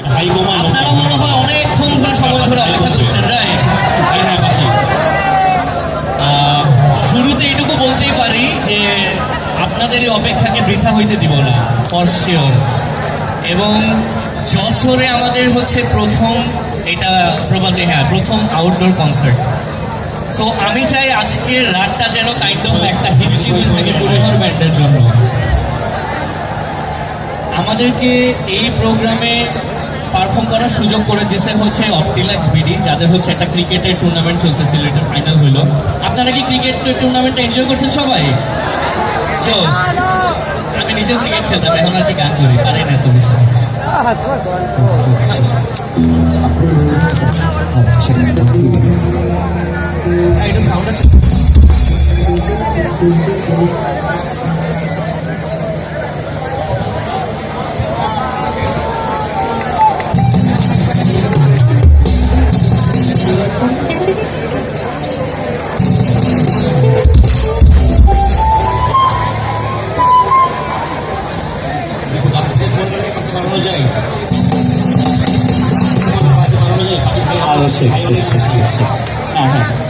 আপনারা মনে হয় অনেকক্ষণ ধরে সময় ধরে অপেক্ষা করছেন, রাইট? হ্যাঁ, বাসি। শুরুতে এটুকু বলতেই পারি যে আপনাদের এই অপেক্ষাকে বৃথা হইতে দিব না, ফর শিওর। এবং যশোরে আমাদের হচ্ছে প্রথম, এটা প্রবাবলি প্রথম আউটডোর কনসার্ট। সো আমি চাই আজকের রাতটা যেন কাইন্ড অফ একটা হিস্ট্রি হয়ে থাকে পুরোহর ব্যান্ডের জন্য। আমাদেরকে এই প্রোগ্রামে পারফর্ম করার সুযোগ করে দিয়েছে হচ্ছে অপটিলাক্স বিডি, যাদের হচ্ছে একটা ক্রিকেটের টুর্নামেন্ট চলতেছিল, এটা ফাইনাল হইলো। আপনারা কি ক্রিকেট টুর্নামেন্টটা এনজয় করছেন সবাই? জোস। আমি নিজেও ক্রিকেট খেলতাম, এখন আর কি গান করি, পারি না এত বেশি। এটা সাউন্ড আছে। আচ্ছা, হ্যাঁ হ্যাঁ।